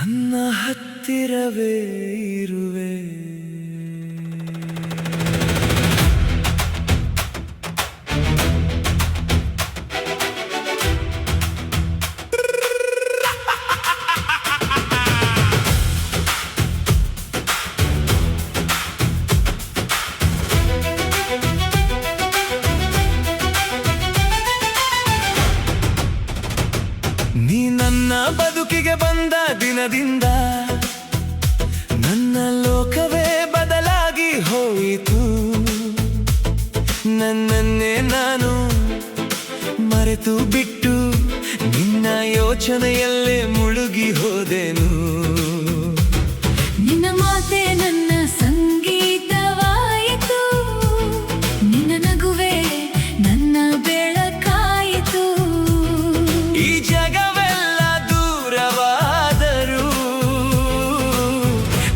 ನನ್ನ ಹತ್ತಿರವೇ ಇರುವೆ. ನೀ ನನ್ನ ಬದುಕಿಗೆ ಬಂದ ದಿನದಿಂದ ನನ್ನ ಲೋಕವೇ ಬದಲಾಗಿ ಹೋಯಿತು. ನನ್ನನ್ನೇ ನಾನು ಮರೆತು ಬಿಟ್ಟು ನಿನ್ನ ಯೋಚನೆಯಲ್ಲೇ ಮುಳುಗಿ ಹೋದೆನು. ನಿನ್ನ ಮಾತೆ ನನ್ನ ಸಂಗೀತವಾಯಿತು, ನಿನ್ನ ನಗುವೆ ನನ್ನ ಬೆಳಕಾಯಿತು. ಈ ಜಗವೆಲ್ಲ ದೂರವಾದರೂ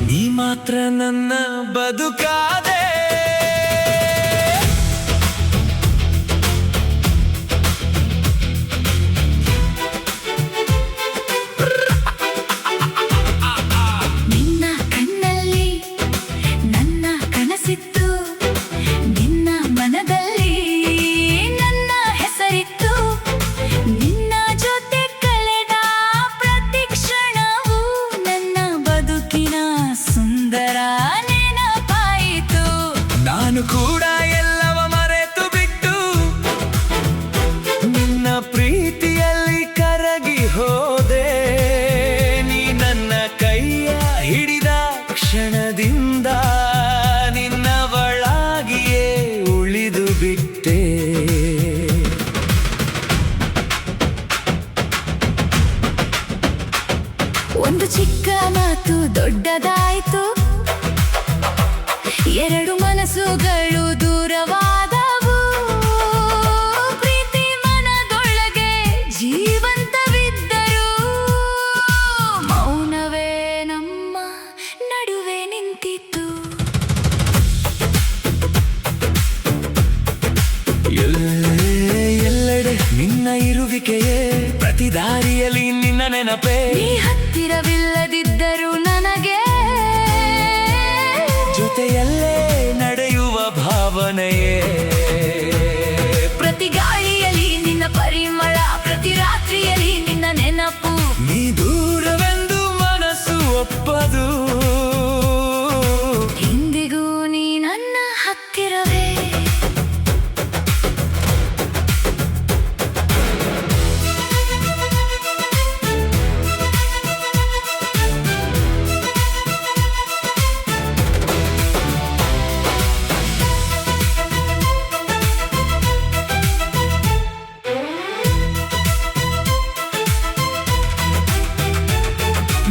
ನೀ ಮಾತ್ರ ನನ್ನ ಬದುಕಾದೆ. ನಿನ್ನ ಕಣ್ಣಲ್ಲಿ ನನ್ನ ಕನಸಿತ್ತು, ನಿನ್ನ ಮನದಲ್ಲಿ ನನ್ನ ಹೆಸರಿತ್ತು. ನಿನ್ನ ಜೊತೆ ಕಳೆದ ಪ್ರತಿ ಕ್ಷಣವೂ ನನ್ನ ಬದುಕಿನ ಸುಂದರ ನೆನಪಾಯಿತು. ನಾನು ಕೂಡ ಎಲ್ಲವ ಮರೆತು ಬಿಟ್ಟು ನಿನ್ನ ಪ್ರೀತಿಯಲ್ಲಿ ಕರಗಿ ಹೋದೆ. ನೀ ನನ್ನ ಕೈಯ ಹಿಡಿದ ಕ್ಷಣದಿಂದ ನಿನ್ನವಳಾಗಿಯೇ ಉಳಿದು ಬಿಟ್ಟೆ. ಒಂದು ಚಿಕ್ಕ ಮಾತು ದೊಡ್ಡದಾಯಿತು, ಎರಡು ಮನಸ್ಸುಗಳು ದೂರವಾದವು. ಪ್ರೀತಿ ಮನದೊಳಗೆ ಜೀವಂತವಿದ್ದರು, ಮೌನವೇ ನಮ್ಮ ನಡುವೆ ನಿಂತಿತ್ತು. ಎಲ್ಲೆಡೆ ನಿನ್ನ ಇರುವಿಕೆಯೇ, ಪ್ರತಿ ದಾರಿಯಲ್ಲಿ ನಿನ್ನ ನೆನಪೇ. ನೀ ಹತ್ತಿರವಿಲ್ಲದಿದ್ದರು ನನಗೆ ಜೊತೆಯಲ್ಲೇ ನಡೆಯುವ ಭಾವನೆಯೇ. ಪ್ರತಿ ಗಾಳಿಯಲ್ಲಿ ನಿನ್ನ ಪರಿಮಳ, ಪ್ರತಿ ರಾತ್ರಿಯಲ್ಲಿ ನಿನ್ನ ನೆನಪು. ನೀ ದೂರವೆಂದು ಮನಸ್ಸು ಒಪ್ಪದು, ಇಂದಿಗೂ ನೀ ನನ್ನ ಹತ್ತಿರವೇ.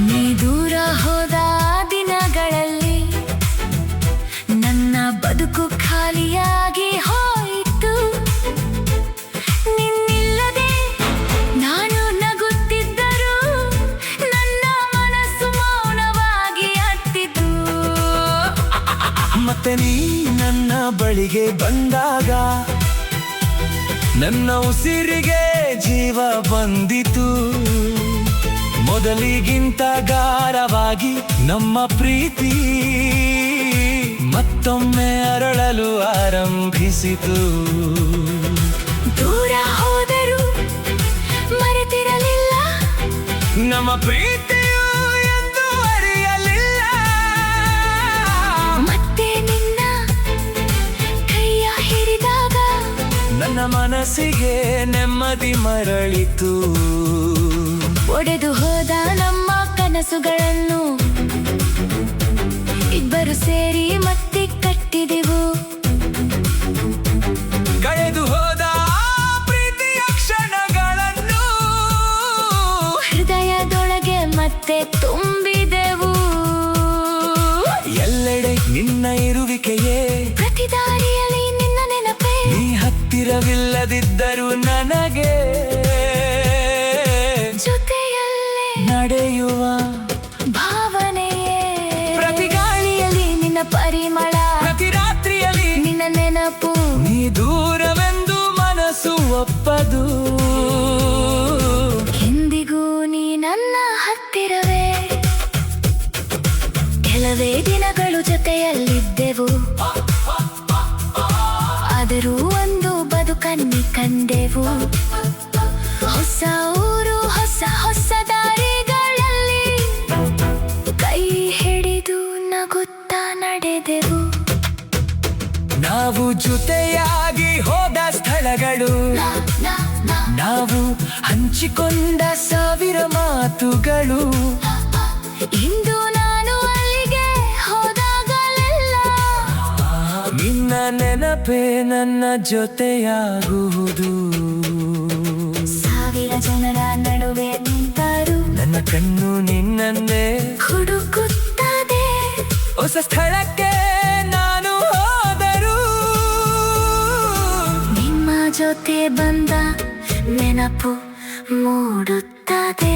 ನೀ ದೂರ ಹೋದ ದಿನಗಳಲ್ಲಿ ನನ್ನ ಬದುಕು ಖಾಲಿಯಾಗಿ ಹೋಯಿತು. ನಿನ್ನಿಲ್ಲದೆ ನಾನು ನಗುತ್ತಿದ್ದರೂ ನನ್ನ ಮನಸ್ಸು ಮೌನವಾಗಿ ಅತ್ತಿತು. ಮತ್ತೆ ನೀ ನನ್ನ ಬಳಿಗೆ ಬಂದಾಗ ನನ್ನ ಉಸಿರಿಗೆ ಜೀವ ಬಂದಿತು. ಮೊದಲಿಗಿಂತ ಗಾಢವಾಗಿ ನಮ್ಮ ಪ್ರೀತಿ ಮತ್ತೊಮ್ಮೆ ಅರಳಲು ಆರಂಭಿಸಿತು. ದೂರ ಹೋದರೂ ಮರೆತಿರಲಿಲ್ಲ ನಮ್ಮ ಪ್ರೀತಿಯು ಎಂದು ಅರಿಯಲಿಲ್ಲ. ಮತ್ತೆ ನಿನ್ನ ಕೈಯ ಹಿಡಿದಾಗ ನನ್ನ ಮನಸ್ಸಿಗೆ ನೆಮ್ಮದಿ ಮರಳಿತು. ಒಡೆದು ಹೋದ ನಮ್ಮ ಕನಸುಗಳನ್ನು ಇಬ್ಬರು ಸೇರಿ ಮತ್ತೆ ಕಟ್ಟಿದೆವು. ಕಳೆದು ಹೋದ ಪ್ರೀತಿಯ ಕ್ಷಣಗಳನ್ನು ಹೃದಯದೊಳಗೆ ಮತ್ತೆ ತುಂಬಿದೆವು. ಎಲ್ಲೆಡೆ ನಿನ್ನ ಇರುವಿಕೆಯೇ, ಪ್ರತಿ ದಾರಿಯಲ್ಲಿ ನಿನ್ನ ನೆನಪೇ. ನೀ ಹತ್ತಿರವಿಲ್ಲದಿದ್ದರೂ ನನಗೆ ಜೊತೆಯಲ್ಲೇ ನಡೆಯುವ ಭಾವನೆಯೇ. ಪ್ರತಿ ಗಾಳಿಯಲ್ಲಿ ನಿನ್ನ ಪರಿಮಳ, ಪ್ರತಿ ರಾತ್ರಿಯಲ್ಲಿ ನಿನ್ನ ನೆನಪು. ನೀ ದೂರವೆಂದು ಮನಸ್ಸು ಒಪ್ಪದು, ಎಂದಿಗೂ ನೀ ನನ್ನ ಹತ್ತಿರವೇ. ಕೆಲವೇ ದಿನಗಳು ಜೊತೆಯಲ್ಲಿದ್ದೆವು, ಆದರೂ ಒಂದು ಬದುಕನ್ನು ಕಂಡೆವು. ಹೊಸ ಊರು, ಹೊಸ ಹೊಸ ದಾರಿಗಳಲ್ಲಿ ಕೈ ಹಿಡಿದು ನಗುತ್ತಾ ನಡೆದೆವು. ನಾವು ಜೊತೆಯಾಗಿ ಹೋದ ಸ್ಥಳಗಳು, ನಾವು ಹಂಚಿಕೊಂಡ ಸಾವಿರ ಮಾತುಗಳು. ಇಂದು ನಾನು ಅಲ್ಲಿಗೆ ಹೋದಾಗಲೆಲ್ಲ ನಿನ್ನ ನೆನಪೇ ನನ್ನ ಜೊತೆಯಾಗುವುದು. ಸಾವಿರ ಜನರ ನಡುವೆ ನಿಂತರೂ ನನ್ನ ಕಣ್ಣು ನಿನ್ನನ್ನೇ ಹುಡುಕುತ್ತದೆ. ಹೊಸ ಸ್ಥಳಕ್ಕೆ ನಾನು ಹೋದರೂ ನಿಮ್ಮ ಜೊತೆ ಬಂದ ನೆನಪು ಮೂಡುತ್ತದೆ.